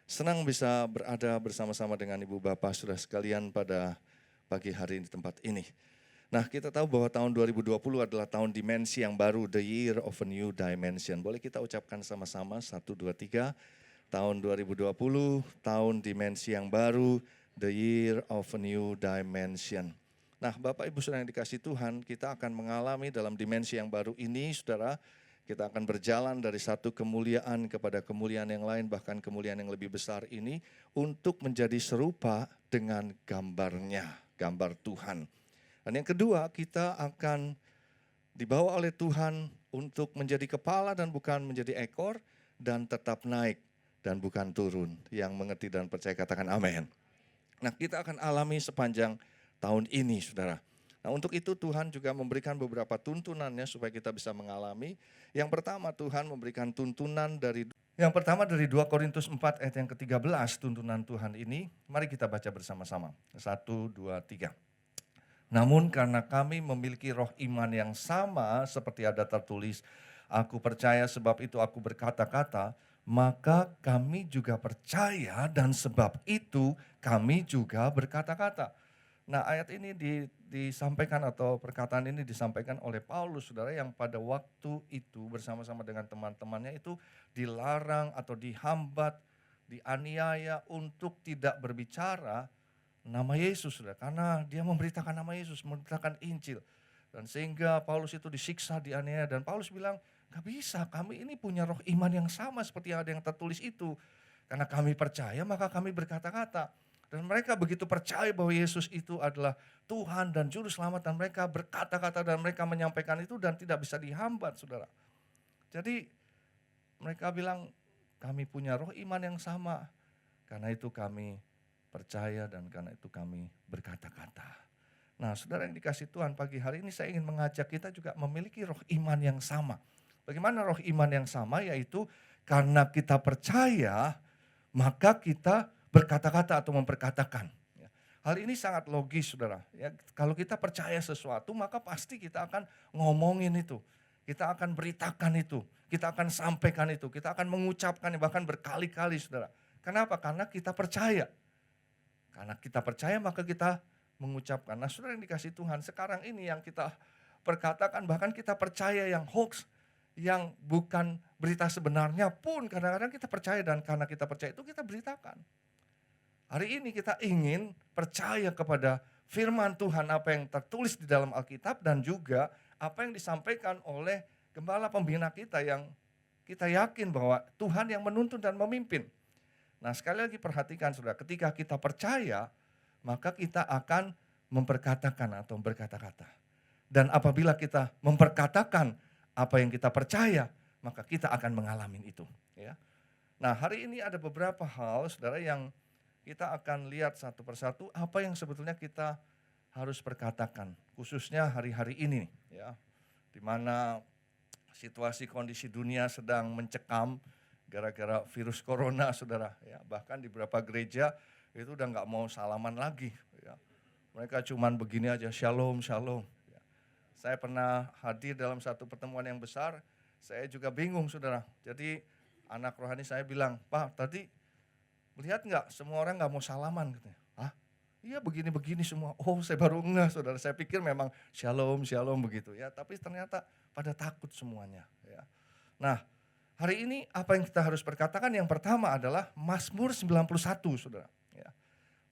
Senang bisa berada bersama-sama dengan Ibu Bapak Saudara sekalian pada pagi hari di tempat ini. Nah, kita tahu bahwa tahun 2020 adalah tahun dimensi yang baru, the year of a new dimension. Boleh kita ucapkan sama-sama, 1, 2, 3. Tahun 2020, tahun dimensi yang baru, the year of a new dimension. Nah, Bapak Ibu Saudara yang dikasih Tuhan, kita akan mengalami dalam dimensi yang baru ini, Saudara, kita akan berjalan dari satu kemuliaan kepada kemuliaan yang lain, bahkan kemuliaan yang lebih besar ini, untuk menjadi serupa dengan gambarnya, gambar Tuhan. Dan yang kedua, kita akan dibawa oleh Tuhan untuk menjadi kepala dan bukan menjadi ekor, dan tetap naik dan bukan turun. Yang mengerti dan percaya katakan amin. Nah, kita akan alami sepanjang tahun ini, Saudara. Nah, untuk itu Tuhan juga memberikan beberapa tuntunannya supaya kita bisa mengalami. Yang pertama, Tuhan memberikan tuntunan dari 2 Korintus 4 ayat yang ke-13, tuntunan Tuhan ini. Mari kita baca bersama-sama. 1, 2, 3. Namun karena kami memiliki roh iman yang sama seperti ada tertulis, aku percaya sebab itu aku berkata-kata, maka kami juga percaya dan sebab itu kami juga berkata-kata. Nah, ayat ini disampaikan atau perkataan ini disampaikan oleh Paulus, saudara, yang pada waktu itu bersama-sama dengan teman-temannya itu dilarang atau dihambat, dianiaya untuk tidak berbicara nama Yesus, saudara, karena dia memberitakan nama Yesus, memberitakan Injil. Dan sehingga Paulus itu disiksa, dianiaya, dan Paulus bilang, gak bisa, kami ini punya roh iman yang sama seperti ada yang tertulis itu. Karena kami percaya, maka kami berkata-kata. Dan mereka begitu percaya bahwa Yesus itu adalah Tuhan dan Juru Selamat, dan mereka berkata-kata dan mereka menyampaikan itu dan tidak bisa dihambat, saudara. Jadi mereka bilang, kami punya roh iman yang sama, karena itu kami percaya dan karena itu kami berkata-kata. Nah, saudara yang dikasih Tuhan, pagi hari ini saya ingin mengajak kita juga memiliki roh iman yang sama. Bagaimana roh iman yang sama? Yaitu karena kita percaya, maka kita berkata-kata atau memperkatakan. Hal ini sangat logis, saudara. Ya, kalau kita percaya sesuatu, maka pasti kita akan ngomongin itu. Kita akan beritakan itu. Kita akan sampaikan itu. Kita akan mengucapkan, bahkan berkali-kali, saudara. Kenapa? Karena kita percaya. Karena kita percaya, maka kita mengucapkan. Nah, saudara yang dikasih Tuhan, sekarang ini yang kita perkatakan, bahkan kita percaya yang hoax, yang bukan berita sebenarnya pun kadang-kadang kita percaya, dan karena kita percaya itu kita beritakan. Hari ini kita ingin percaya kepada firman Tuhan, apa yang tertulis di dalam Alkitab, dan juga apa yang disampaikan oleh gembala pembina kita yang kita yakin bahwa Tuhan yang menuntun dan memimpin. Nah, sekali lagi perhatikan, saudara, ketika kita percaya, maka kita akan memperkatakan atau berkata-kata. Dan apabila kita memperkatakan apa yang kita percaya, maka kita akan mengalami itu. Ya. Nah, hari ini ada beberapa hal, saudara, yang kita akan lihat satu persatu apa yang sebetulnya kita harus perkatakan, khususnya hari-hari ini, ya, di mana situasi kondisi dunia sedang mencekam gara-gara virus corona, saudara. Ya, bahkan di beberapa gereja itu udah nggak mau salaman lagi. Ya. Mereka cuman begini aja, shalom, shalom. Ya. Saya pernah hadir dalam satu pertemuan yang besar, saya juga bingung, saudara. Jadi anak rohani saya bilang, Pak, tadi lihat nggak semua orang nggak mau salaman, katanya. Hah? Iya begini-begini semua. Oh, saya baru ngeh, saudara. Saya pikir memang shalom, shalom begitu ya. Tapi ternyata pada takut semuanya. Ya. Nah, hari ini apa yang kita harus perkatakan, yang pertama adalah Mazmur 91, saudara. Ya.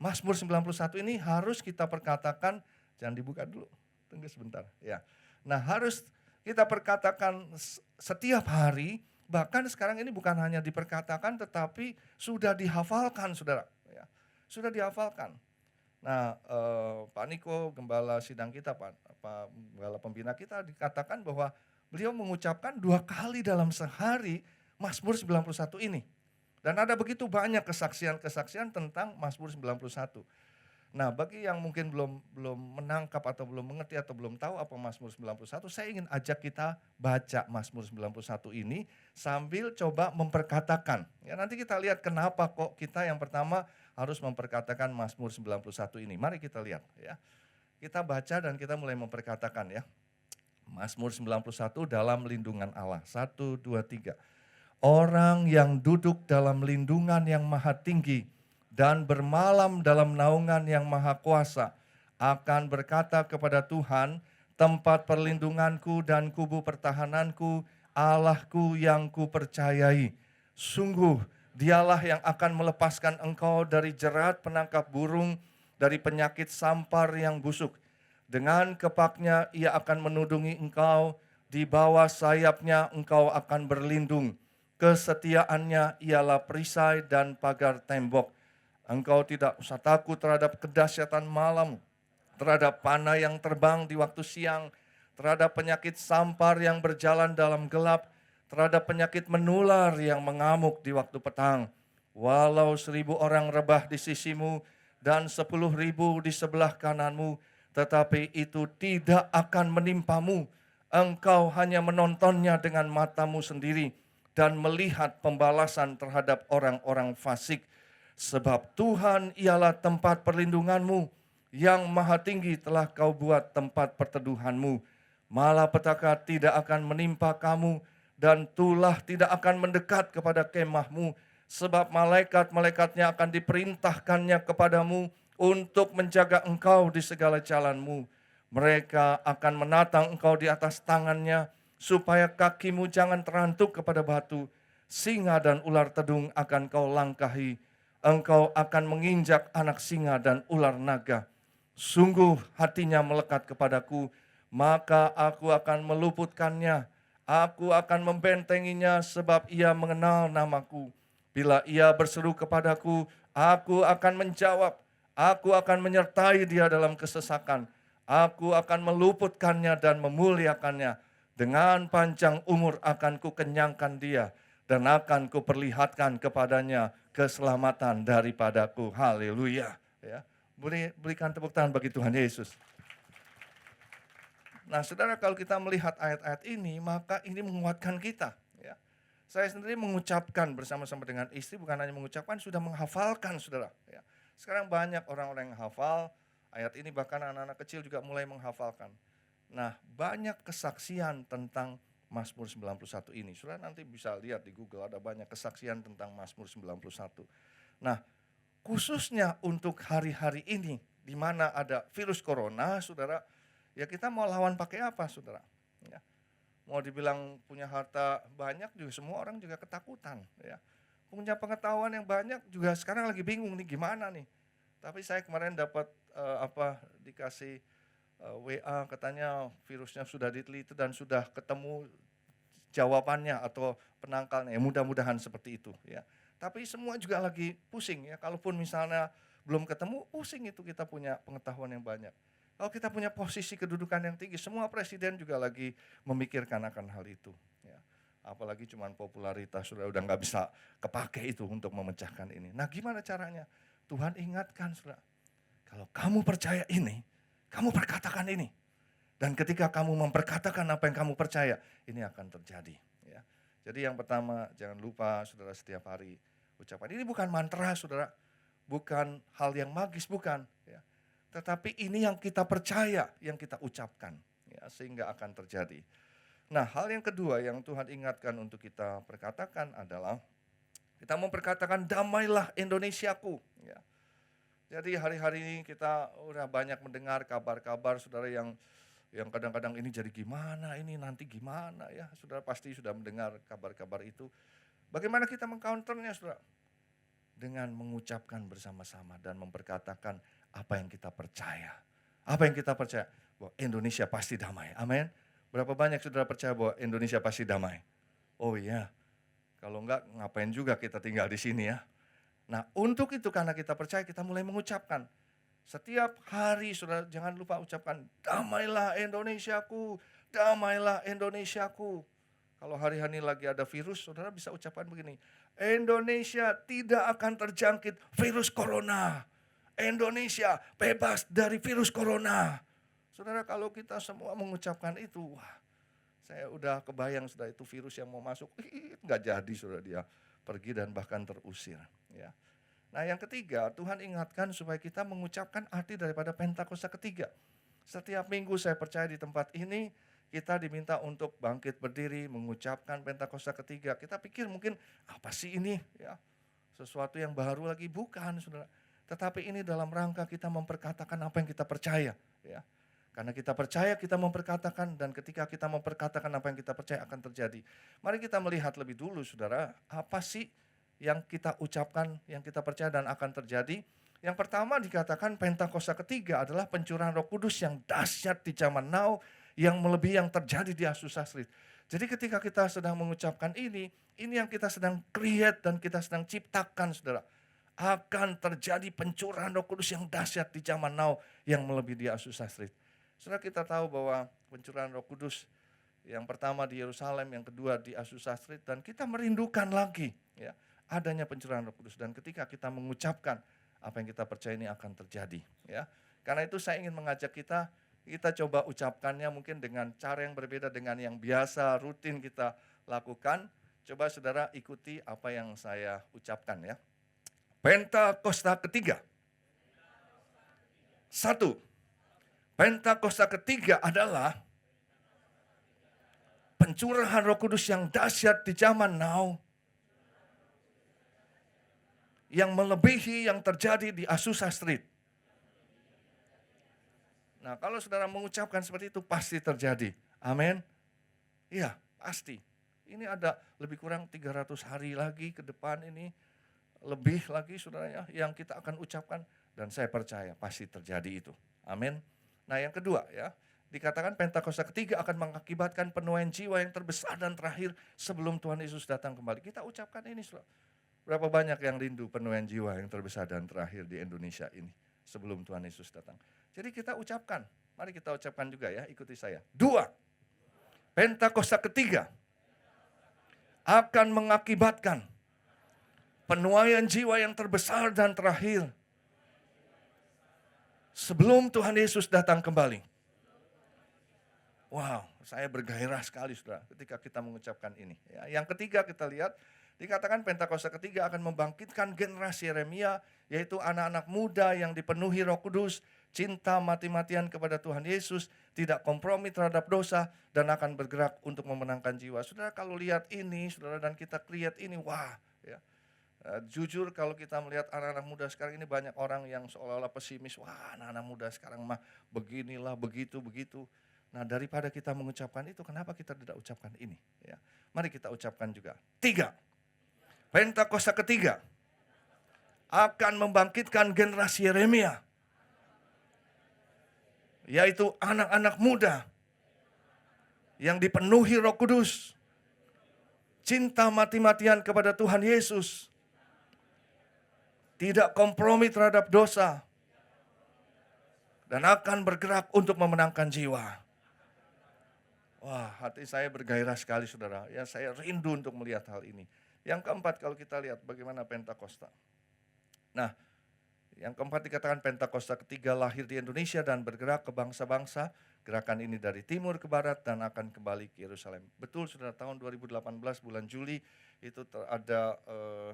Mazmur 91 ini harus kita perkatakan, jangan dibuka dulu, tunggu sebentar. Ya. Nah, harus kita perkatakan setiap hari, bahkan sekarang ini bukan hanya diperkatakan tetapi sudah dihafalkan, saudara. Ya. Sudah dihafalkan. Nah, Pak Niko, gembala sidang kita, Pak gembala pembina kita, dikatakan bahwa beliau mengucapkan 2 kali dalam sehari Mazmur 91 ini. Dan ada begitu banyak kesaksian-kesaksian tentang Mazmur 91. Nah, bagi yang mungkin belum menangkap atau belum mengerti atau belum tahu apa Mazmur 91, saya ingin ajak kita baca Mazmur 91 ini sambil coba memperkatakan. Ya, nanti kita lihat kenapa kok kita yang pertama harus memperkatakan Mazmur 91 ini. Mari kita lihat ya. Kita baca dan kita mulai memperkatakan ya. Mazmur 91 dalam lindungan Allah. 1, 2, 3. Orang yang duduk dalam lindungan yang maha tinggi dan bermalam dalam naungan yang maha kuasa akan berkata kepada Tuhan, tempat perlindunganku dan kubu pertahananku, Allahku yang kupercayai. Sungguh dialah yang akan melepaskan engkau dari jerat penangkap burung, dari penyakit sampar yang busuk. Dengan kepaknya ia akan menudungi engkau, di bawah sayapnya engkau akan berlindung. Kesetiaannya ialah perisai dan pagar tembok. Engkau tidak usah takut terhadap kedahsyatan malam, terhadap panah yang terbang di waktu siang, terhadap penyakit sampar yang berjalan dalam gelap, terhadap penyakit menular yang mengamuk di waktu petang. Walau 1.000 orang rebah di sisimu dan 10.000 di sebelah kananmu, tetapi itu tidak akan menimpamu. Engkau hanya menontonnya dengan matamu sendiri dan melihat pembalasan terhadap orang-orang fasik. Sebab Tuhan ialah tempat perlindunganmu, yang maha tinggi telah kau buat tempat perteduhanmu. Malapetaka tidak akan menimpa kamu, dan tulah tidak akan mendekat kepada kemahmu. Sebab malaikat-malaikatnya akan diperintahkannya kepadamu untuk menjaga engkau di segala jalanmu. Mereka akan menatang engkau di atas tangannya, supaya kakimu jangan terantuk kepada batu. Singa dan ular tedung akan kau langkahi. Engkau akan menginjak anak singa dan ular naga. Sungguh hatinya melekat kepadaku, maka aku akan meluputkannya. Aku akan membentenginya sebab ia mengenal namaku. Bila ia berseru kepadaku, aku akan menjawab. Aku akan menyertai dia dalam kesesakan. Aku akan meluputkannya dan memuliakannya. Dengan panjang umur akan kukenyangkan dia, dan akan kuperlihatkan kepadanya keselamatan daripadaku. Haleluya. Ya. Berikan tepuk tangan bagi Tuhan Yesus. Nah, saudara, kalau kita melihat ayat-ayat ini, maka ini menguatkan kita. Ya. Saya sendiri mengucapkan bersama-sama dengan istri, bukan hanya mengucapkan, sudah menghafalkan, saudara. Ya. Sekarang banyak orang-orang yang hafal ayat ini, bahkan anak-anak kecil juga mulai menghafalkan. Nah, banyak kesaksian tentang Mazmur 91 ini. Saudara nanti bisa lihat di Google, ada banyak kesaksian tentang Mazmur 91. Nah, khususnya untuk hari-hari ini, di mana ada virus corona, saudara, ya kita mau lawan pakai apa, saudara? Ya. Mau dibilang punya harta banyak juga, semua orang juga ketakutan. Ya. Punya pengetahuan yang banyak juga sekarang lagi bingung nih gimana nih. Tapi saya kemarin dapat dikasih WA, katanya virusnya sudah diteliti dan sudah ketemu jawabannya atau penangkalnya. Ya, mudah-mudahan seperti itu. Ya. Tapi semua juga lagi pusing ya, kalaupun misalnya belum ketemu, pusing itu kita punya pengetahuan yang banyak. Kalau kita punya posisi kedudukan yang tinggi, semua presiden juga lagi memikirkan akan hal itu. Ya. Apalagi cuman popularitas, sudah nggak bisa kepake itu untuk memecahkan ini. Nah gimana caranya? Tuhan ingatkan, saudara, kalau kamu percaya ini, kamu perkatakan ini. Dan ketika kamu memperkatakan apa yang kamu percaya, ini akan terjadi. Ya. Jadi yang pertama, jangan lupa saudara setiap hari ucapan. Ini bukan mantra, saudara, bukan hal yang magis, bukan. Ya. Tetapi ini yang kita percaya, yang kita ucapkan, ya, sehingga akan terjadi. Nah, hal yang kedua yang Tuhan ingatkan untuk kita perkatakan adalah kita memperkatakan damailah Indonesiaku. Ya. Jadi hari-hari ini kita udah banyak mendengar kabar-kabar saudara yang kadang-kadang ini jadi gimana, ini nanti gimana ya. Saudara pasti sudah mendengar kabar-kabar itu. Bagaimana kita mengcounternya, saudara? Dengan mengucapkan bersama-sama dan memperkatakan apa yang kita percaya. Apa yang kita percaya? Bahwa Indonesia pasti damai. Amin. Berapa banyak saudara percaya bahwa Indonesia pasti damai? Oh iya. Kalau enggak, ngapain juga kita tinggal di sini ya. Nah, untuk itu karena kita percaya, kita mulai mengucapkan. Setiap hari, saudara, jangan lupa ucapkan, damailah Indonesiaku, damailah Indonesiaku. Kalau hari-hari lagi ada virus, saudara bisa ucapkan begini, Indonesia tidak akan terjangkit virus corona. Indonesia bebas dari virus corona. Saudara, kalau kita semua mengucapkan itu, wah, saya udah kebayang sudah itu virus yang mau masuk, nggak jadi, saudara, dia pergi dan bahkan terusir. Ya. Nah yang ketiga, Tuhan ingatkan supaya kita mengucapkan arti daripada Pentakosta ketiga. Setiap minggu saya percaya di tempat ini, kita diminta untuk bangkit berdiri, mengucapkan Pentakosta ketiga. Kita pikir mungkin apa sih ini? Ya, sesuatu yang baru lagi, bukan saudara. Tetapi ini dalam rangka kita memperkatakan apa yang kita percaya. Ya. Karena kita percaya, kita memperkatakan, dan ketika kita memperkatakan apa yang kita percaya akan terjadi. Mari kita melihat lebih dulu saudara, apa sih yang kita ucapkan, yang kita percaya dan akan terjadi. Yang pertama dikatakan Pentakosta ketiga adalah pencurahan Roh Kudus yang dahsyat di zaman now, yang melebihi yang terjadi di Azusa Street. Jadi ketika kita sedang mengucapkan ini yang kita sedang create dan kita sedang ciptakan saudara. Akan terjadi pencurahan Roh Kudus yang dahsyat di zaman now yang melebihi di Azusa Street. Saudara, kita tahu bahwa pencurahan Roh Kudus yang pertama di Yerusalem, yang kedua di Azusa Street, dan kita merindukan lagi ya adanya pencurahan Roh Kudus. Dan ketika kita mengucapkan apa yang kita percaya ini akan terjadi ya. Karena itu saya ingin mengajak kita coba ucapkannya mungkin dengan cara yang berbeda dengan yang biasa rutin kita lakukan. Coba saudara ikuti apa yang saya ucapkan ya. Pentakosta ketiga. 1. Pentakosta ketiga adalah pencurahan Roh Kudus yang dahsyat di zaman now, yang melebihi yang terjadi di Azusa Street. Nah, kalau saudara mengucapkan seperti itu pasti terjadi. Amin. Iya, pasti. Ini ada lebih kurang 300 hari lagi ke depan ini, lebih lagi saudara ya, yang kita akan ucapkan, dan saya percaya pasti terjadi itu. Amin. Nah, yang kedua ya, dikatakan Pentakosta ketiga akan mengakibatkan penuaian jiwa yang terbesar dan terakhir sebelum Tuhan Yesus datang kembali. Kita ucapkan ini saudara. Berapa banyak yang rindu penuaian jiwa yang terbesar dan terakhir di Indonesia ini sebelum Tuhan Yesus datang. Jadi kita ucapkan, mari kita ucapkan juga ya, ikuti saya. 2. Pentakosta ketiga akan mengakibatkan penuaian jiwa yang terbesar dan terakhir sebelum Tuhan Yesus datang kembali. Wow, saya bergairah sekali saudara ketika kita mengucapkan ini. Ya, yang ketiga kita lihat, dikatakan Pentakosta ketiga akan membangkitkan generasi Yeremia, yaitu anak-anak muda yang dipenuhi Roh Kudus, cinta mati-matian kepada Tuhan Yesus, tidak kompromi terhadap dosa, dan akan bergerak untuk memenangkan jiwa. Saudara, kalau lihat ini, saudara, dan kita create ini, wah, ya. Jujur kalau kita melihat anak-anak muda sekarang ini, banyak orang yang seolah-olah pesimis, wah anak-anak muda sekarang mah beginilah, begitu. Nah, daripada kita mengucapkan itu, kenapa kita tidak ucapkan ini? Ya, mari kita ucapkan juga. 3. Pentakosta ketiga akan membangkitkan generasi Yeremia, yaitu anak-anak muda yang dipenuhi Roh Kudus, cinta mati-matian kepada Tuhan Yesus, tidak kompromi terhadap dosa, dan akan bergerak untuk memenangkan jiwa. Wah, hati saya bergairah sekali saudara. Ya, saya rindu untuk melihat hal ini. Yang keempat, kalau kita lihat bagaimana Pentakosta. Nah, yang keempat dikatakan Pentakosta ketiga lahir di Indonesia dan bergerak ke bangsa-bangsa. Gerakan ini dari timur ke barat dan akan kembali ke Yerusalem. Betul saudara, tahun 2018 bulan Juli itu ada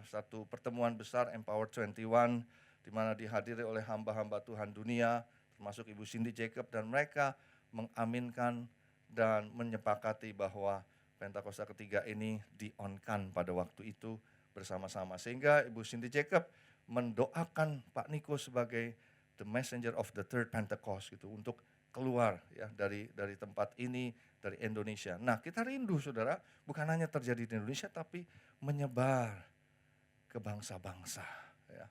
satu pertemuan besar Empower 21 di mana dihadiri oleh hamba-hamba Tuhan dunia, termasuk Ibu Cindy Jacob, dan mereka mengaminkan dan menyepakati bahwa Pentakosta ketiga ini di-on-kan pada waktu itu bersama-sama. Sehingga Ibu Cindy Jacob mendoakan Pak Niko sebagai the messenger of the third Pentecost gitu, untuk keluar ya dari tempat ini, dari Indonesia. Nah, kita rindu saudara, bukan hanya terjadi di Indonesia tapi menyebar ke bangsa-bangsa ya.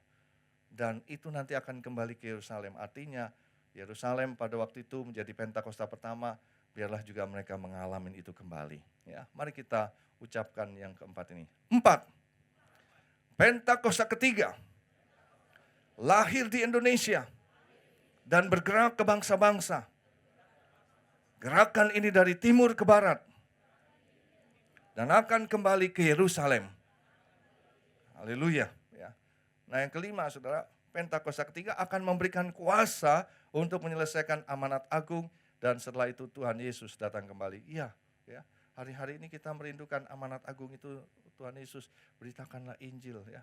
Dan itu nanti akan kembali ke Yerusalem. Artinya Yerusalem pada waktu itu menjadi Pentakosta pertama, biarlah juga mereka mengalami itu kembali ya. Mari kita ucapkan yang keempat ini. 4. Pentakosta ketiga lahir di Indonesia dan bergerak ke bangsa-bangsa. Gerakan ini dari timur ke barat dan akan kembali ke Yerusalem. Haleluya ya. Nah, yang kelima saudara, Pentakosta ketiga akan memberikan kuasa untuk menyelesaikan amanat agung, dan setelah itu Tuhan Yesus datang kembali. Iya ya. Hari-hari ini kita merindukan amanat agung itu, Tuhan Yesus, beritakanlah Injil ya.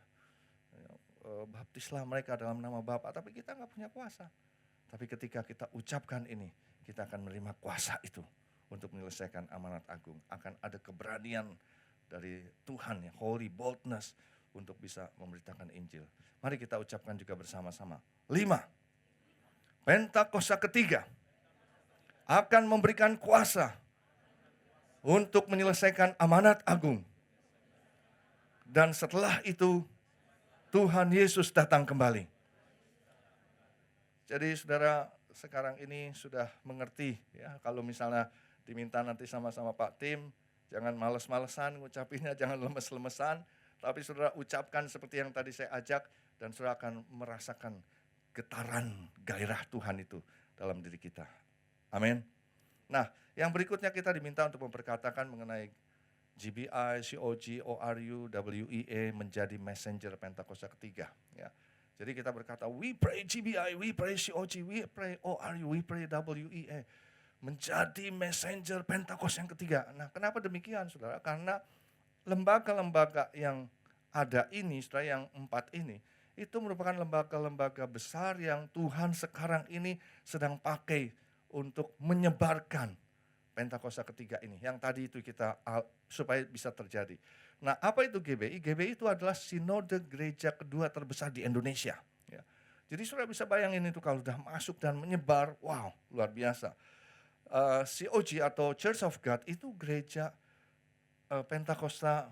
Baptislah mereka dalam nama Bapa, tapi kita nggak punya kuasa. Tapi ketika kita ucapkan ini, kita akan menerima kuasa itu untuk menyelesaikan amanat agung. Akan ada keberanian dari Tuhan, ya, holy boldness untuk bisa memberitakan Injil. Mari kita ucapkan juga bersama-sama. 5. Pentakosta ketiga akan memberikan kuasa untuk menyelesaikan amanat agung. Dan setelah itu Tuhan Yesus datang kembali. Jadi saudara sekarang ini sudah mengerti, ya, kalau misalnya diminta nanti sama-sama Pak Tim, jangan males-malesan ngucapinnya, jangan lemes-lemesan, tapi saudara ucapkan seperti yang tadi saya ajak, dan saudara akan merasakan getaran gairah Tuhan itu dalam diri kita. Amin. Nah, yang berikutnya kita diminta untuk memperkatakan mengenai GBI, COG, ORU, WEA menjadi messenger Pentakosta ketiga. Ya. Jadi kita berkata, we pray GBI, we pray COG, we pray ORU, we pray WEA. Menjadi messenger Pentakosta yang ketiga. Nah, kenapa demikian, saudara? Karena lembaga-lembaga yang ada ini, saudara, yang 4 ini, itu merupakan lembaga-lembaga besar yang Tuhan sekarang ini sedang pakai untuk menyebarkan Pentakosta ketiga ini. Yang tadi itu kita supaya bisa terjadi. Nah, apa itu GBI? GBI itu adalah sinode gereja kedua terbesar di Indonesia. Ya. Jadi saudara bisa bayangin itu kalau sudah masuk dan menyebar, wow, luar biasa. COG atau Church of God itu gereja Pentakosta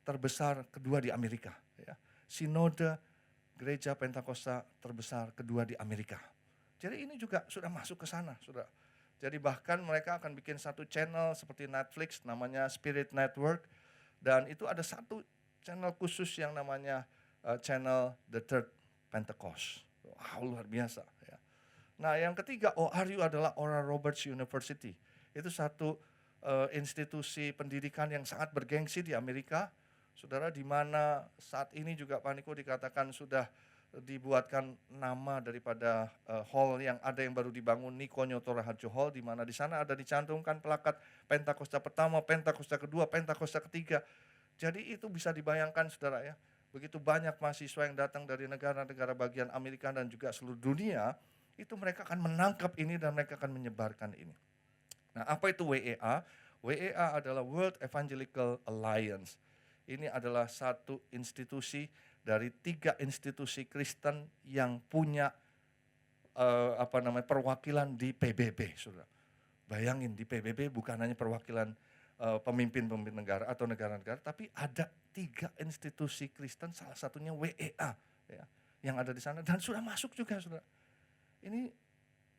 terbesar kedua di Amerika. Ya. Sinode gereja Pentakosta terbesar kedua di Amerika. Jadi ini juga sudah masuk ke sana, saudara. Jadi bahkan mereka akan bikin satu channel seperti Netflix, namanya Spirit Network. Dan itu ada satu channel khusus yang namanya channel The Third Pentecost. Wow, luar biasa. Ya. Nah, yang ketiga, ORU adalah Oral Roberts University. Itu satu institusi pendidikan yang sangat bergengsi di Amerika. Saudara, di mana saat ini juga Pak Niko dikatakan sudah dibuatkan nama daripada hall yang ada yang baru dibangun, Niko Nyoto Raharjo Hall, di mana di sana ada dicantumkan plakat Pentakosta pertama, Pentakosta kedua, Pentakosta ketiga. Jadi itu bisa dibayangkan, saudara, ya, begitu banyak mahasiswa yang datang dari negara-negara bagian Amerika dan juga seluruh dunia, itu mereka akan menangkap ini dan mereka akan menyebarkan ini. Nah, apa itu WEA? WEA adalah World Evangelical Alliance. Ini adalah satu institusi dari 3 institusi Kristen yang punya perwakilan di PBB, saudara. Bayangin, di PBB bukan hanya perwakilan pemimpin-pemimpin negara atau negara-negara, tapi ada 3 institusi Kristen, salah satunya WEA, ya, yang ada di sana dan sudah masuk juga, saudara. Ini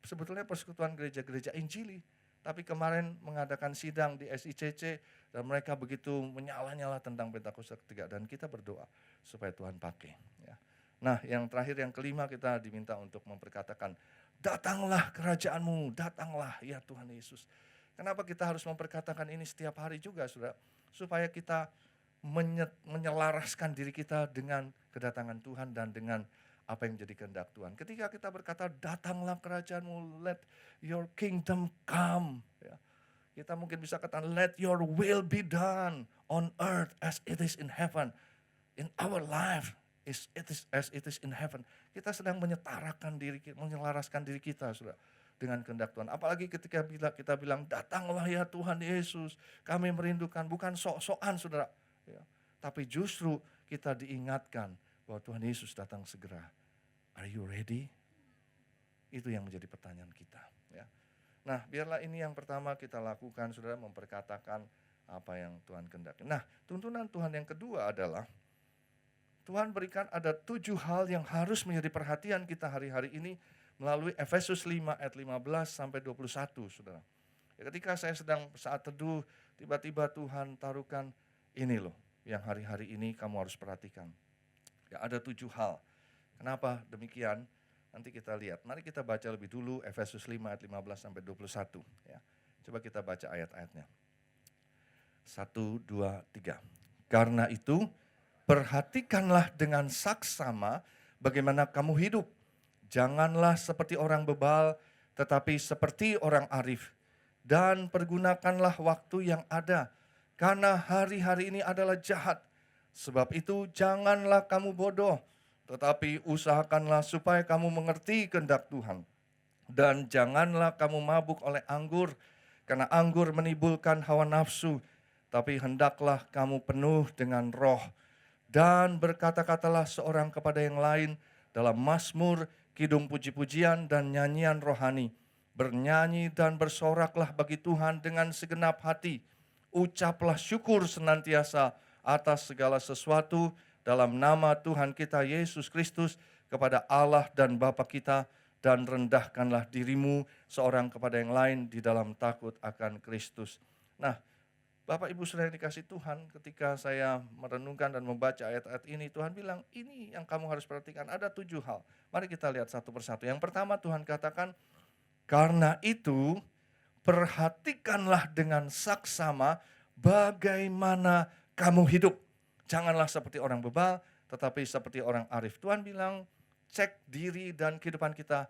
sebetulnya persekutuan gereja-gereja Injili, tapi kemarin mengadakan sidang di SICC dan mereka begitu menyala-nyala tentang Pentakosta ketiga dan kita berdoa supaya Tuhan pakai. Ya. Nah, yang terakhir, yang kelima, kita diminta untuk memperkatakan, datanglah kerajaanmu, datanglah ya Tuhan Yesus. Kenapa kita harus memperkatakan ini setiap hari juga, saudara? Supaya kita menyelaraskan diri kita dengan kedatangan Tuhan dan dengan apa yang menjadi kehendak Tuhan. Ketika kita berkata, datanglah kerajaanmu, let your kingdom come. Ya. Kita mungkin bisa katakan, let your will be done on earth as it is in heaven. In our life, as it is in heaven. Kita sedang menyetarakan diri, menyelaraskan diri kita, saudara, dengan kehendak Tuhan. Apalagi ketika kita bilang, datanglah ya Tuhan Yesus, kami merindukan, bukan sok-sokan, saudara. Ya. Tapi justru kita diingatkan bahwa Tuhan Yesus datang segera. Are you ready? Itu yang menjadi pertanyaan kita. Ya. Nah, biarlah ini yang pertama kita lakukan, saudara, memperkatakan apa yang Tuhan kehendaki. Nah, tuntunan Tuhan yang kedua adalah, Tuhan berikan ada 7 hal yang harus menjadi perhatian kita hari-hari ini melalui Efesus 5 ayat 15 sampai 21, saudara. Ya, ketika saya sedang saat teduh, tiba-tiba Tuhan taruhkan ini loh, yang hari-hari ini kamu harus perhatikan. Ya, ada 7 hal. Kenapa demikian? Nanti kita lihat. Mari kita baca lebih dulu Efesus 5 ayat 15 sampai 21. Ya. Coba kita baca ayat-ayatnya. 1, 2, 3. Karena itu, perhatikanlah dengan saksama bagaimana kamu hidup. Janganlah seperti orang bebal, tetapi seperti orang arif. Dan pergunakanlah waktu yang ada, karena hari-hari ini adalah jahat. Sebab itu janganlah kamu bodoh, tetapi usahakanlah supaya kamu mengerti kehendak Tuhan. Dan janganlah kamu mabuk oleh anggur, karena anggur menimbulkan hawa nafsu, tapi hendaklah kamu penuh dengan roh. Dan berkata-katalah seorang kepada yang lain dalam mazmur, kidung puji-pujian dan nyanyian rohani. Bernyanyi dan bersoraklah bagi Tuhan dengan segenap hati. Ucaplah syukur senantiasa atas segala sesuatu dalam nama Tuhan kita Yesus Kristus kepada Allah dan Bapa kita, dan rendahkanlah dirimu seorang kepada yang lain di dalam takut akan Kristus. Nah, Bapak Ibu Saudara yang dikasih Tuhan, ketika saya merenungkan dan membaca ayat-ayat ini, Tuhan bilang ini yang kamu harus perhatikan, ada 7 hal. Mari kita lihat satu persatu. Yang pertama Tuhan katakan, karena itu perhatikanlah dengan saksama bagaimana kamu hidup. Janganlah seperti orang bebal, tetapi seperti orang arif. Tuhan bilang, cek diri dan kehidupan kita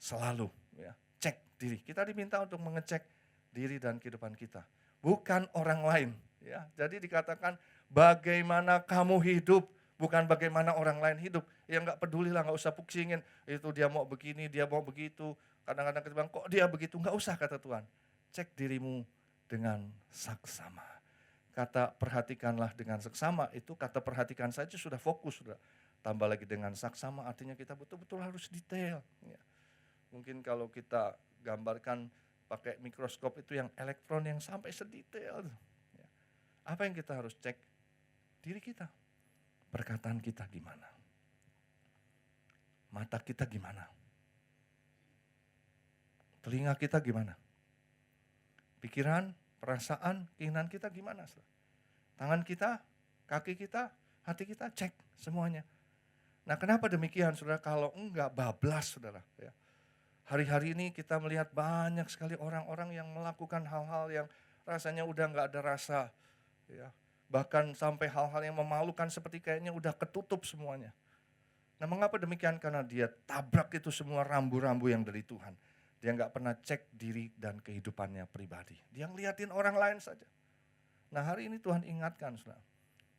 selalu. Ya. Cek diri. Kita diminta untuk mengecek diri dan kehidupan kita. Bukan orang lain. Ya. Jadi dikatakan bagaimana kamu hidup, bukan bagaimana orang lain hidup. Ya nggak peduli lah, nggak usah pusingin. Itu dia mau begini, dia mau begitu. Kadang-kadang kita bilang, kok dia begitu? Nggak usah, kata Tuhan. Cek dirimu dengan saksama. Kata perhatikanlah dengan seksama, itu kata perhatikan saja sudah fokus. Sudah. Tambah lagi dengan saksama, artinya kita betul-betul harus detail. Ya. Mungkin kalau kita gambarkan pakai mikroskop itu yang elektron yang sampai sedetail. Ya. Apa yang kita harus cek? Diri kita. Perkataan kita gimana? Mata kita gimana? Telinga kita gimana? Pikiran, perasaan, keinginan kita gimana? Tangan kita, kaki kita, hati kita, cek semuanya. Nah, kenapa demikian, saudara? Kalau enggak, bablas, saudara. Ya. Hari-hari ini kita melihat banyak sekali orang-orang yang melakukan hal-hal yang rasanya udah enggak ada rasa. Ya. Bahkan sampai hal-hal yang memalukan seperti kayaknya udah ketutup semuanya. Nah, mengapa demikian? Karena dia tabrak itu semua rambu-rambu yang dari Tuhan. Dia enggak pernah cek diri dan kehidupannya pribadi. Dia ngeliatin orang lain saja. Nah, hari ini Tuhan ingatkan, saudara.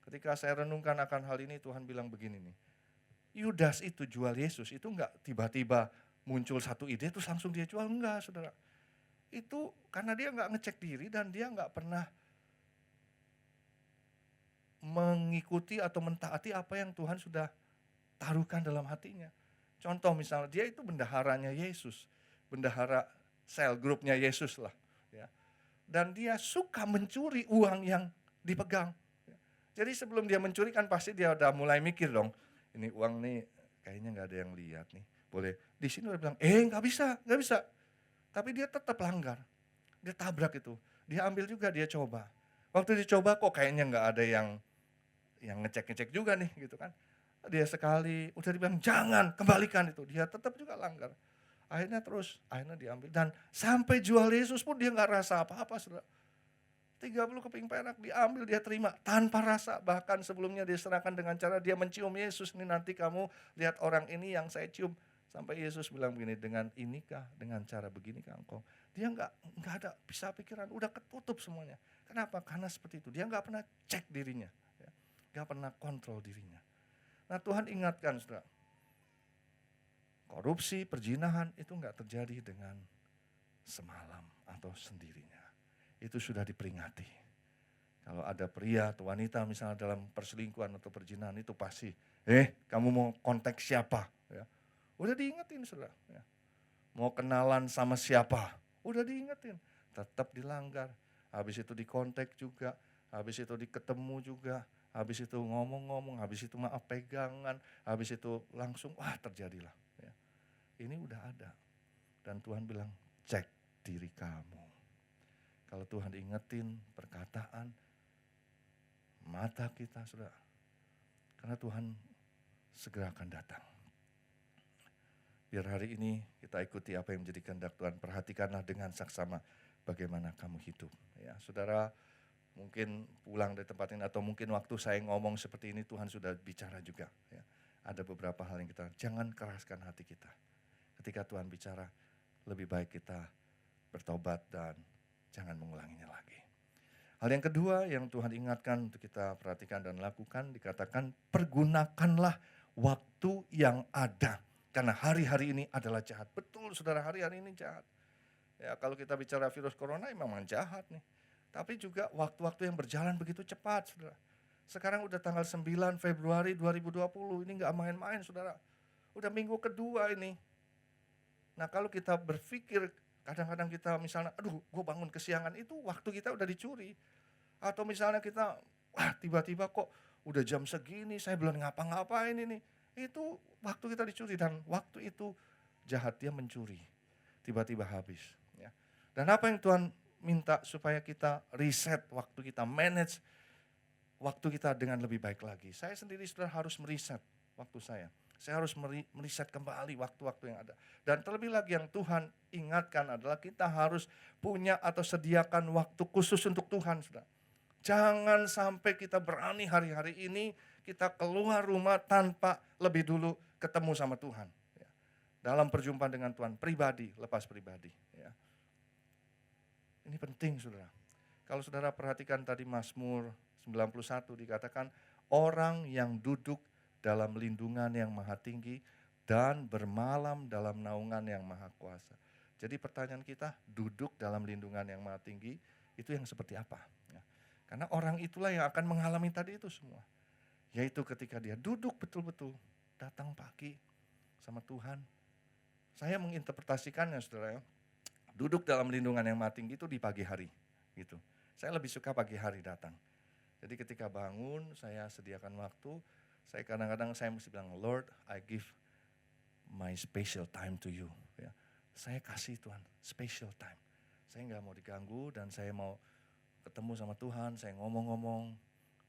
Ketika saya renungkan akan hal ini, Tuhan bilang begini nih. Yudas itu jual Yesus, itu enggak tiba-tiba muncul satu ide terus langsung dia jual, enggak, saudara. Itu karena dia enggak ngecek diri dan dia enggak pernah mengikuti atau mentaati apa yang Tuhan sudah taruhkan dalam hatinya. Contoh misalnya, dia itu bendaharanya Yesus, bendahara sel grupnya Yesus lah. Ya. Dan dia suka mencuri uang yang dipegang. Jadi sebelum dia mencuri kan pasti dia udah mulai mikir dong, ini uang nih kayaknya nggak ada yang lihat nih. Boleh, di sini udah bilang, nggak bisa. Tapi dia tetap langgar, dia tabrak itu, dia ambil juga, dia coba. Waktu dicoba kok kayaknya nggak ada yang ngecek-ngecek juga nih gitu kan. Dia sekali, udah dibilang jangan, kembalikan itu, dia tetap juga langgar. Akhirnya diambil dan sampai jual Yesus pun dia nggak rasa apa-apa, saudara. 30 keping perak diambil, dia terima tanpa rasa. Bahkan sebelumnya dia serahkan dengan cara dia mencium Yesus. Ini nanti kamu lihat orang ini yang saya cium. Sampai Yesus bilang begini, dengan inikah, dengan cara beginikah engkau. Dia nggak ada bisa pikiran, udah ketutup semuanya. Kenapa? Karena seperti itu. Dia nggak pernah cek dirinya, nggak pernah kontrol dirinya. Nah, Tuhan ingatkan, saudara. Korupsi, perzinahan itu enggak terjadi dengan semalam atau sendirinya. Itu sudah diperingati. Kalau ada pria atau wanita misalnya dalam perselingkuhan atau perzinahan itu pasti, kamu mau kontak siapa? Ya. Udah diingetin, saudara. Ya. Mau kenalan sama siapa? Udah diingetin. Tetap dilanggar. Habis itu dikontak juga. Habis itu diketemu juga. Habis itu ngomong-ngomong. Habis itu maaf pegangan. Habis itu langsung, terjadilah. Ini udah ada. Dan Tuhan bilang, cek diri kamu. Kalau Tuhan ingetin perkataan, mata kita, saudara. Karena Tuhan segera akan datang. Biar hari ini kita ikuti apa yang menjadi kehendak Tuhan. Perhatikanlah dengan saksama bagaimana kamu hidup. Ya, saudara, mungkin pulang dari tempat ini atau mungkin waktu saya ngomong seperti ini Tuhan sudah bicara juga. Ya. Ada beberapa hal yang kita, jangan keraskan hati kita. Ketika Tuhan bicara, lebih baik kita bertobat dan jangan mengulanginya lagi. Hal yang kedua yang Tuhan ingatkan untuk kita perhatikan dan lakukan, dikatakan pergunakanlah waktu yang ada. Karena hari-hari ini adalah jahat. Betul, saudara, hari-hari ini jahat. Ya, kalau kita bicara virus corona memang jahat nih. Tapi juga waktu-waktu yang berjalan begitu cepat, saudara. Sekarang udah tanggal 9 Februari 2020, ini nggak main-main, saudara. Udah minggu kedua ini. Nah, kalau kita berpikir, kadang-kadang kita misalnya, aduh gue bangun kesiangan, itu waktu kita udah dicuri. Atau misalnya kita, wah tiba-tiba kok udah jam segini, saya belum ngapa-ngapain ini. Itu waktu kita dicuri, dan waktu itu jahat, dia mencuri. Tiba-tiba habis. Ya. Dan apa yang Tuhan minta supaya kita reset waktu kita, manage waktu kita dengan lebih baik lagi. Saya sendiri sudah harus mereset waktu saya. Saya harus mereset kembali waktu-waktu yang ada. Dan terlebih lagi yang Tuhan ingatkan adalah kita harus punya atau sediakan waktu khusus untuk Tuhan, saudara. Jangan sampai kita berani hari-hari ini kita keluar rumah tanpa lebih dulu ketemu sama Tuhan. Ya. Dalam perjumpaan dengan Tuhan pribadi, lepas pribadi. Ya. Ini penting, saudara. Kalau saudara perhatikan tadi Mazmur 91 dikatakan, orang yang duduk dalam lindungan yang maha tinggi dan bermalam dalam naungan yang maha kuasa. Jadi pertanyaan kita, duduk dalam lindungan yang maha tinggi, itu yang seperti apa? Ya. Karena orang itulah yang akan mengalami tadi itu semua. Yaitu ketika dia duduk betul-betul, datang pagi sama Tuhan. Saya menginterpretasikannya, saudara, duduk dalam lindungan yang maha tinggi itu di pagi hari. Gitu. Saya lebih suka pagi hari datang. Jadi ketika bangun, saya sediakan waktu, saya kadang-kadang saya mesti bilang, Lord, I give my special time to you. Ya. Saya kasih Tuhan, special time. Saya nggak mau diganggu dan saya mau ketemu sama Tuhan, saya ngomong-ngomong,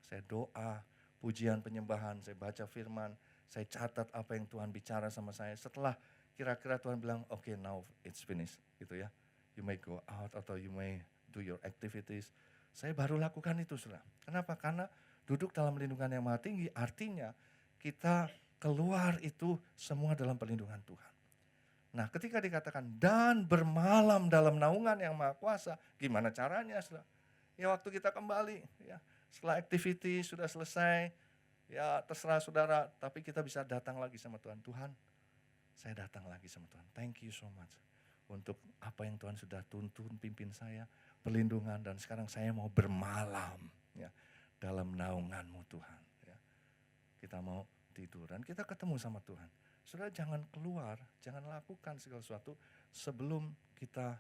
saya doa, pujian penyembahan, saya baca firman, saya catat apa yang Tuhan bicara sama saya. Setelah kira-kira Tuhan bilang, okay, now it's finished, gitu ya. You may go out atau you may do your activities. Saya baru lakukan itu, saudara. Kenapa? Karena duduk dalam lindungan yang maha tinggi, artinya kita keluar itu semua dalam perlindungan Tuhan. Nah, ketika dikatakan, dan bermalam dalam naungan yang maha kuasa, gimana caranya, saudara? Ya waktu kita kembali, ya setelah aktiviti sudah selesai, ya terserah saudara, tapi kita bisa datang lagi sama Tuhan. Tuhan, saya datang lagi sama Tuhan. Thank you so much untuk apa yang Tuhan sudah tuntun, pimpin saya, perlindungan, dan sekarang saya mau bermalam ya dalam naungan-Mu Tuhan. Ya. Kita mau tidur dan kita ketemu sama Tuhan. Saudara jangan keluar, jangan lakukan segala sesuatu sebelum kita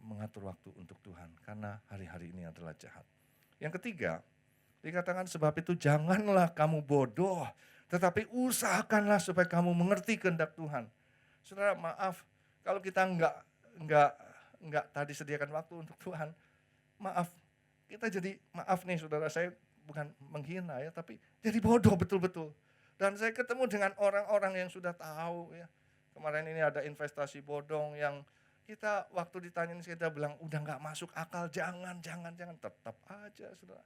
mengatur waktu untuk Tuhan. Karena hari-hari ini adalah jahat. Yang ketiga, dikatakan sebab itu janganlah kamu bodoh, tetapi usahakanlah supaya kamu mengerti kehendak Tuhan. Saudara maaf, kalau kita enggak tadi sediakan waktu untuk Tuhan, maaf, kita jadi, maaf nih saudara, saya bukan menghina ya, tapi jadi bodoh betul-betul. Dan saya ketemu dengan orang-orang yang sudah tahu ya. Kemarin ini ada investasi bodong yang kita waktu ditanyain kita bilang udah nggak masuk akal, jangan, tetap aja saudara.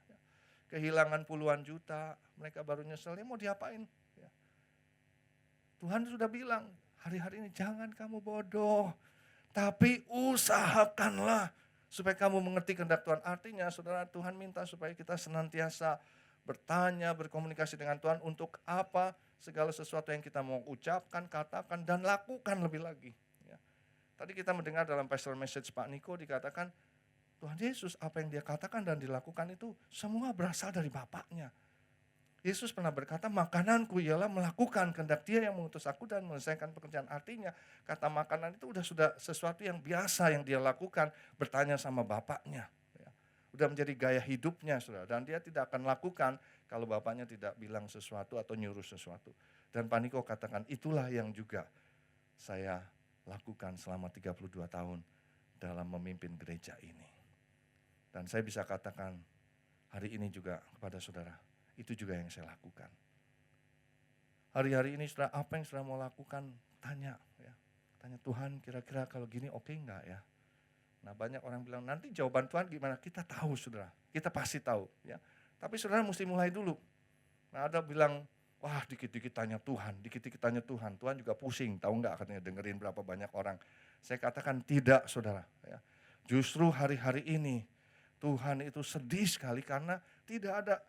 Kehilangan puluhan juta, mereka baru nyesel, mau diapain? Ya. Tuhan sudah bilang, hari-hari ini jangan kamu bodoh, tapi usahakanlah supaya kamu mengerti kehendak Tuhan. Artinya saudara, Tuhan minta supaya kita senantiasa bertanya, berkomunikasi dengan Tuhan untuk apa segala sesuatu yang kita mau ucapkan, katakan, dan lakukan lebih lagi. Ya. Tadi kita mendengar dalam pastoral message Pak Niko dikatakan, Tuhan Yesus apa yang dia katakan dan dilakukan itu semua berasal dari Bapaknya. Yesus pernah berkata, makananku ialah melakukan kehendak Dia yang mengutus aku dan menyelesaikan pekerjaan. Artinya, kata makanan itu sudah sesuatu yang biasa yang dia lakukan, bertanya sama Bapaknya. Ya. Udah menjadi gaya hidupnya, saudara. Dan dia tidak akan lakukan kalau Bapaknya tidak bilang sesuatu atau nyuruh sesuatu. Dan Pak Niko katakan, itulah yang juga saya lakukan selama 32 tahun dalam memimpin gereja ini. Dan saya bisa katakan hari ini juga kepada saudara, itu juga yang saya lakukan. Hari-hari ini saudara, apa yang saudara mau lakukan? Tanya ya. Tanya Tuhan, kira-kira kalau gini oke enggak ya? Nah banyak orang bilang, nanti jawaban Tuhan gimana? Kita tahu saudara, kita pasti tahu ya. Tapi saudara mesti mulai dulu. Nah ada bilang, wah dikit-dikit tanya Tuhan, dikit-dikit tanya Tuhan. Tuhan juga pusing, tahu enggak katanya dengerin berapa banyak orang. Saya katakan tidak saudara. Ya. Justru hari-hari ini Tuhan itu sedih sekali karena tidak ada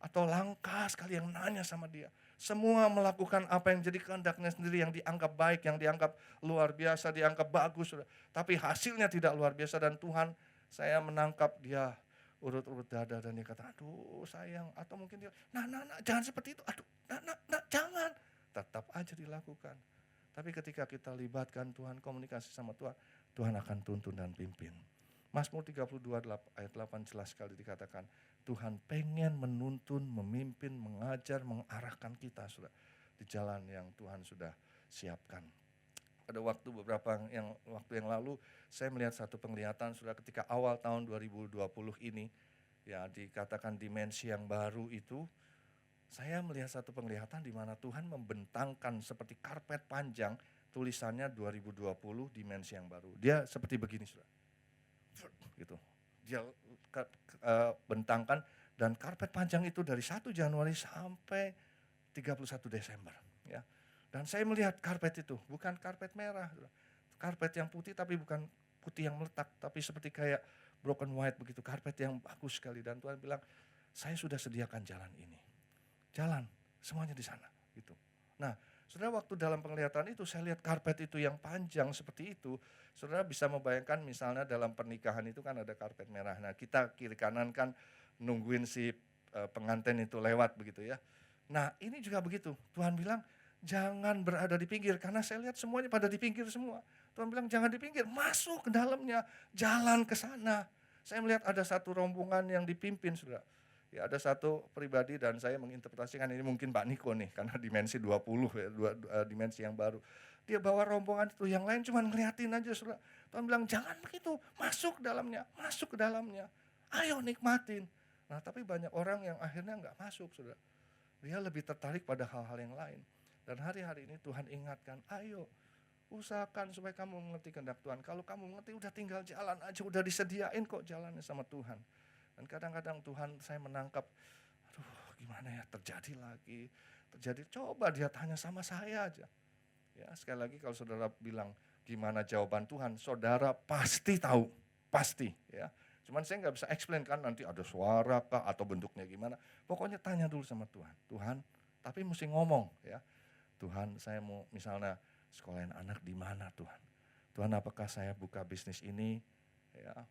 atau langka sekali yang nanya sama dia. Semua melakukan apa yang jadi kehendaknya sendiri, yang dianggap baik, yang dianggap luar biasa, dianggap bagus. Tapi hasilnya tidak luar biasa dan Tuhan, saya menangkap dia urut-urut dada dan dia kata, aduh sayang. Atau mungkin dia, nah jangan seperti itu, aduh jangan. Tetap aja dilakukan. Tapi ketika kita libatkan Tuhan, komunikasi sama Tuhan, Tuhan akan tuntun dan pimpin. Mazmur 32 ayat 8 jelas sekali dikatakan, Tuhan pengen menuntun, memimpin, mengajar, mengarahkan kita sudah di jalan yang Tuhan sudah siapkan. Pada beberapa waktu yang lalu, saya melihat satu penglihatan sudah ketika awal tahun 2020 ini, ya dikatakan dimensi yang baru itu, saya melihat satu penglihatan di mana Tuhan membentangkan seperti karpet panjang, tulisannya 2020 dimensi yang baru. Dia seperti begini sudah. Gitu. Dia bentangkan dan karpet panjang itu dari 1 Januari sampai 31 Desember. Ya. Dan saya melihat karpet itu, bukan karpet merah. Karpet yang putih tapi bukan putih yang meletak, tapi seperti kayak broken white begitu, karpet yang bagus sekali. Dan Tuhan bilang, saya sudah sediakan jalan ini. Jalan, semuanya di sana. Gitu. Nah, saudara waktu dalam penglihatan itu saya lihat karpet itu yang panjang seperti itu, saudara bisa membayangkan misalnya dalam pernikahan itu kan ada karpet merah. Nah kita kiri kanan kan nungguin si pengantin itu lewat begitu ya. Nah ini juga begitu, Tuhan bilang jangan berada di pinggir karena saya lihat semuanya pada di pinggir semua. Tuhan bilang jangan di pinggir, masuk ke dalamnya, jalan ke sana. Saya melihat ada satu rombongan yang dipimpin saudara. Ya ada satu pribadi dan saya menginterpretasikan ini mungkin Pak Niko nih karena dimensi 20 ya, dimensi yang baru. Dia bawa rombongan itu, yang lain cuma ngeliatin aja saudara. Tuhan bilang jangan begitu, masuk ke dalamnya, ayo nikmatin. Nah tapi banyak orang yang akhirnya nggak masuk saudara. Dia lebih tertarik pada hal-hal yang lain. Dan hari-hari ini Tuhan ingatkan, ayo usahakan supaya kamu mengerti kehendak Tuhan. Kalau kamu mengerti udah tinggal jalan aja, udah disediain kok jalannya sama Tuhan. Dan kadang-kadang Tuhan saya menangkap, aduh gimana ya terjadi lagi. Coba dia tanya sama saya aja. Ya sekali lagi kalau saudara bilang gimana jawaban Tuhan, saudara pasti tahu, pasti ya. Cuman saya nggak bisa explain kan nanti ada suara kah atau bentuknya gimana. Pokoknya tanya dulu sama Tuhan. Tuhan, tapi mesti ngomong ya. Tuhan saya mau misalnya sekolahin anak di mana Tuhan. Tuhan apakah saya buka bisnis ini ya.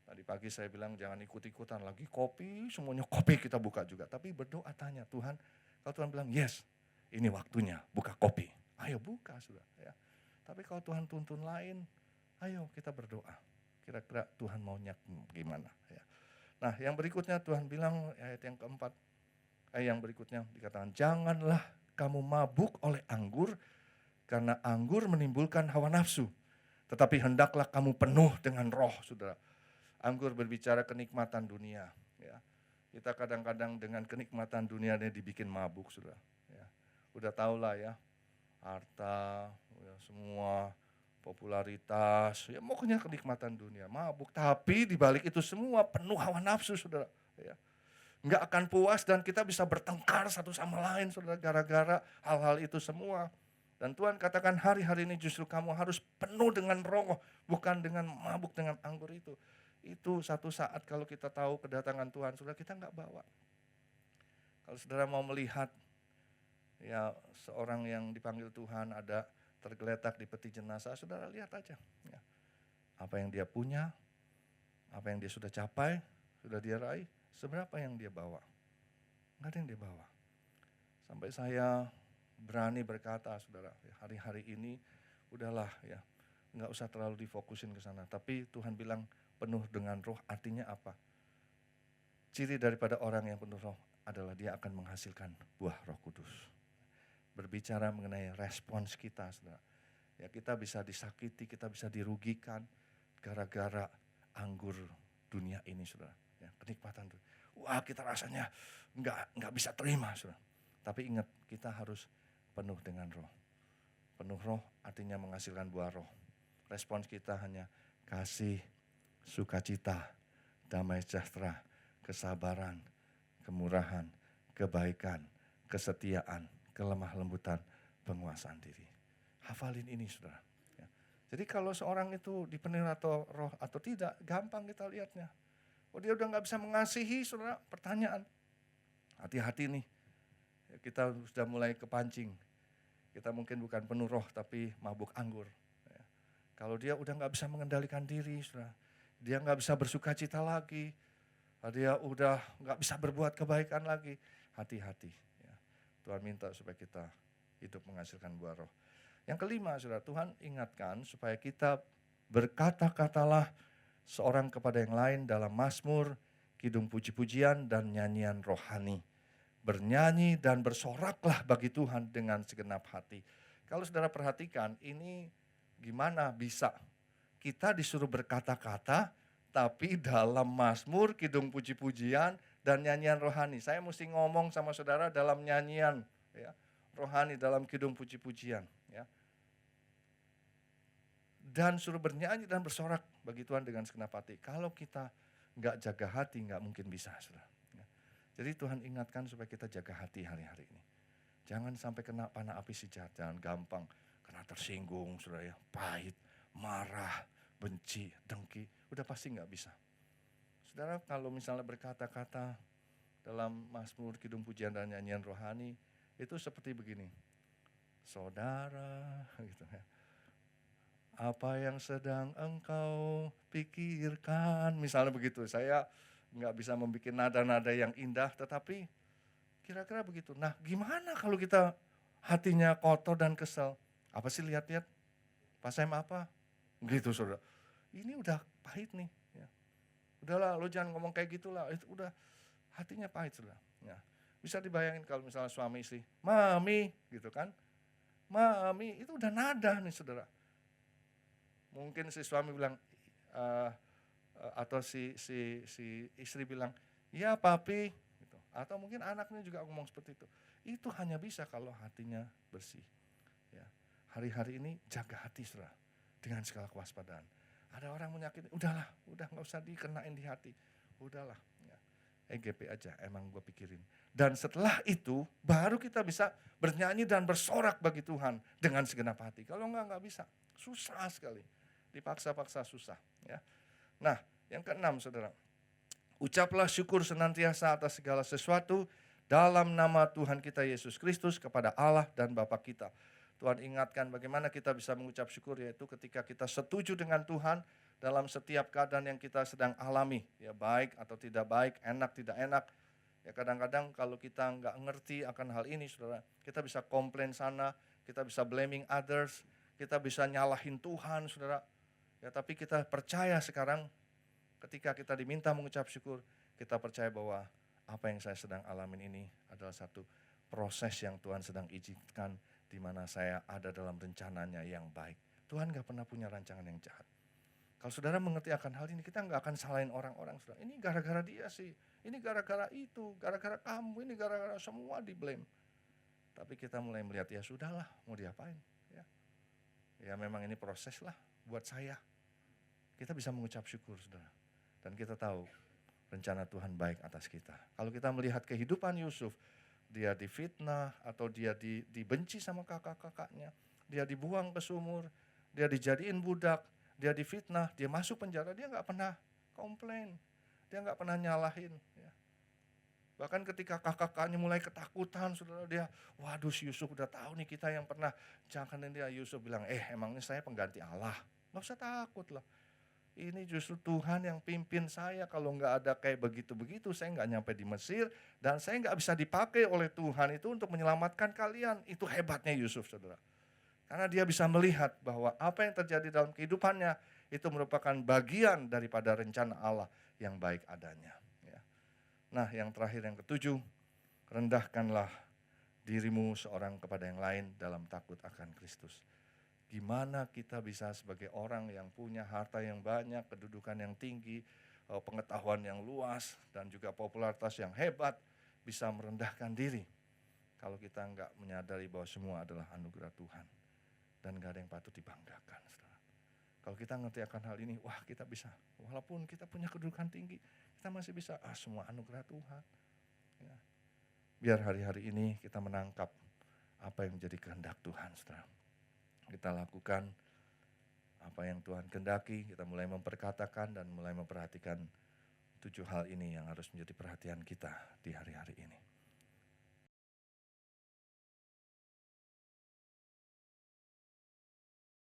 Tadi pagi saya bilang jangan ikut-ikutan lagi kopi, semuanya kopi kita buka juga. Tapi berdoa tanya Tuhan, kalau Tuhan bilang yes, ini waktunya buka kopi. Ayo buka sudah ya. Tapi kalau Tuhan tuntun lain, ayo kita berdoa. Kira-kira Tuhan maunya gimana ya. Nah yang berikutnya Tuhan bilang ayat yang keempat, yang berikutnya dikatakan janganlah kamu mabuk oleh anggur karena anggur menimbulkan hawa nafsu. Tetapi hendaklah kamu penuh dengan roh saudara. Anggur berbicara kenikmatan dunia. Ya. Kita kadang-kadang dengan kenikmatan dunia ini dibikin mabuk saudara. Ya. Udah tau lah ya, harta, ya, semua popularitas, ya pokoknya kenikmatan dunia, mabuk. Tapi dibalik itu semua penuh hawa nafsu saudara. Ya. Nggak akan puas dan kita bisa bertengkar satu sama lain saudara gara-gara hal-hal itu semua. Dan Tuhan katakan hari-hari ini justru kamu harus penuh dengan roh, bukan dengan mabuk dengan anggur itu. Itu satu saat kalau kita tahu kedatangan Tuhan, saudara kita nggak bawa. Kalau saudara mau melihat ya seorang yang dipanggil Tuhan ada tergeletak di peti jenazah, saudara lihat aja. Ya. Apa yang dia punya, apa yang dia sudah capai, sudah dia raih, seberapa yang dia bawa. Nggak ada yang dia bawa. Sampai saya berani berkata saudara, hari-hari ini udahlah ya, nggak usah terlalu difokusin ke sana. Tapi Tuhan bilang, penuh dengan roh artinya apa? Ciri daripada orang yang penuh roh adalah dia akan menghasilkan buah Roh Kudus. Berbicara mengenai respons kita, saudara. Ya kita bisa disakiti, kita bisa dirugikan gara-gara anggur dunia ini, saudara. Ya, kenikmatan itu. Wah kita rasanya nggak bisa terima, saudara. Tapi ingat kita harus penuh dengan roh. Penuh roh artinya menghasilkan buah roh. Respons kita hanya kasih, sukacita, damai sejahtera, kesabaran, kemurahan, kebaikan, kesetiaan, kelemah lembutan, penguasaan diri. Hafalin ini saudara. Ya. Jadi kalau seorang itu dipenuhi atau roh atau tidak, gampang kita lihatnya. Oh dia udah gak bisa mengasihi saudara, pertanyaan. Hati-hati nih. kita sudah mulai kepancing. Kita mungkin bukan penuh roh tapi mabuk anggur. Kalau dia udah gak bisa mengendalikan diri, dia gak bisa bersuka cita lagi, dia udah gak bisa berbuat kebaikan lagi, hati-hati. Tuhan minta supaya kita hidup menghasilkan buah roh. Yang kelima, saudara, Tuhan ingatkan supaya kita berkata-katalah seorang kepada yang lain dalam mazmur, kidung puji-pujian, dan nyanyian rohani. Bernyanyi dan bersoraklah bagi Tuhan dengan segenap hati. Kalau saudara perhatikan, ini gimana bisa kita disuruh berkata-kata, tapi dalam mazmur, kidung puji-pujian, dan nyanyian rohani. Saya mesti ngomong sama saudara dalam nyanyian ya, rohani, dalam kidung puji-pujian. Ya. Dan suruh bernyanyi dan bersorak bagi Tuhan dengan segenap hati. Kalau kita nggak jaga hati, nggak mungkin bisa, saudara. Jadi Tuhan ingatkan supaya kita jaga hati hari-hari ini. Jangan sampai kena panah api si jahat, jangan gampang kena tersinggung, saudara ya, pahit, marah, benci, dengki, udah pasti nggak bisa. Saudara kalau misalnya berkata-kata dalam mazmur, kidung pujian dan nyanyian rohani, itu seperti begini. Saudara, gitu ya. Apa yang sedang engkau pikirkan, misalnya begitu. Saya nggak bisa membuat nada-nada yang indah, tetapi kira-kira begitu. Nah, gimana kalau kita hatinya kotor dan kesel? Apa sih lihat-lihat? Pak Sam apa? Gitu, saudara. Ini udah pahit nih. Ya. Udahlah, lo jangan ngomong kayak gitulah. Itu udah hatinya pahit, saudara. Ya. Bisa dibayangin kalau misalnya suami istri, mami, gitu kan? Mami, itu udah nada nih, saudara. Mungkin si suami bilang, atau si istri bilang, ya papi, gitu. Atau mungkin anaknya juga ngomong seperti itu. Itu hanya bisa kalau hatinya bersih. Ya. Hari-hari ini jaga hati, saudara, dengan segala kewaspadaan. Ada orang menyakiti, udah gak usah dikenain di hati, udahlah. Ya. EGP aja, emang gue pikirin. Dan setelah itu, baru kita bisa bernyanyi dan bersorak bagi Tuhan dengan segenap hati. Kalau enggak bisa, susah sekali. Dipaksa-paksa susah. Ya. Nah, yang keenam, saudara. Ucaplah syukur senantiasa atas segala sesuatu dalam nama Tuhan kita Yesus Kristus kepada Allah dan Bapa kita. Tuhan ingatkan bagaimana kita bisa mengucap syukur, yaitu ketika kita setuju dengan Tuhan dalam setiap keadaan yang kita sedang alami. Ya, baik atau tidak baik, enak tidak enak. Ya, kadang-kadang kalau kita nggak ngerti akan hal ini, saudara, kita bisa komplain sana, kita bisa blaming others, kita bisa nyalahin Tuhan, saudara. Ya, tapi kita percaya sekarang ketika kita diminta mengucap syukur, kita percaya bahwa apa yang saya sedang alamin ini adalah satu proses yang Tuhan sedang izinkan, di mana saya ada dalam rencananya yang baik. Tuhan gak pernah punya rancangan yang jahat. Kalau saudara mengerti akan hal ini, kita gak akan salahin orang-orang. Saudara. Ini gara-gara dia sih, ini gara-gara itu, gara-gara kamu, ini gara-gara semua di-blame. Tapi kita mulai melihat, ya sudahlah, mau diapain. Ya memang ini proses lah buat saya. Kita bisa mengucap syukur, saudara. Dan kita tahu rencana Tuhan baik atas kita. Kalau kita melihat kehidupan Yusuf, dia difitnah atau dia dibenci sama kakak-kakaknya, dia dibuang ke sumur, dia dijadiin budak, dia difitnah, dia masuk penjara, dia gak pernah komplain, dia gak pernah nyalahin. Ya. Bahkan ketika kakak-kakaknya mulai ketakutan, saudara, dia, waduh si Yusuf udah tahu nih kita yang pernah jangkanin dia. Yusuf bilang, emangnya saya pengganti Allah? Gak usah takut lah. Ini justru Tuhan yang pimpin saya, kalau nggak ada kayak begitu-begitu, saya nggak nyampe di Mesir, dan saya nggak bisa dipakai oleh Tuhan itu untuk menyelamatkan kalian. Itu hebatnya Yusuf, saudara. Karena dia bisa melihat bahwa apa yang terjadi dalam kehidupannya, itu merupakan bagian daripada rencana Allah yang baik adanya. Ya. Nah yang terakhir, yang ketujuh, rendahkanlah dirimu seorang kepada yang lain dalam takut akan Kristus. Gimana kita bisa sebagai orang yang punya harta yang banyak, kedudukan yang tinggi, pengetahuan yang luas, dan juga popularitas yang hebat, bisa merendahkan diri. Kalau kita nggak menyadari bahwa semua adalah anugerah Tuhan. Dan nggak ada yang patut dibanggakan. Saudara. Kalau kita ngerti akan hal ini, wah kita bisa. Walaupun kita punya kedudukan tinggi, kita masih bisa, semua anugerah Tuhan. Ya. Biar hari-hari ini kita menangkap apa yang menjadi kehendak Tuhan, saudara. Kita lakukan apa yang Tuhan kehendaki, kita mulai memperkatakan dan mulai memperhatikan 7 hal ini yang harus menjadi perhatian kita di hari-hari ini.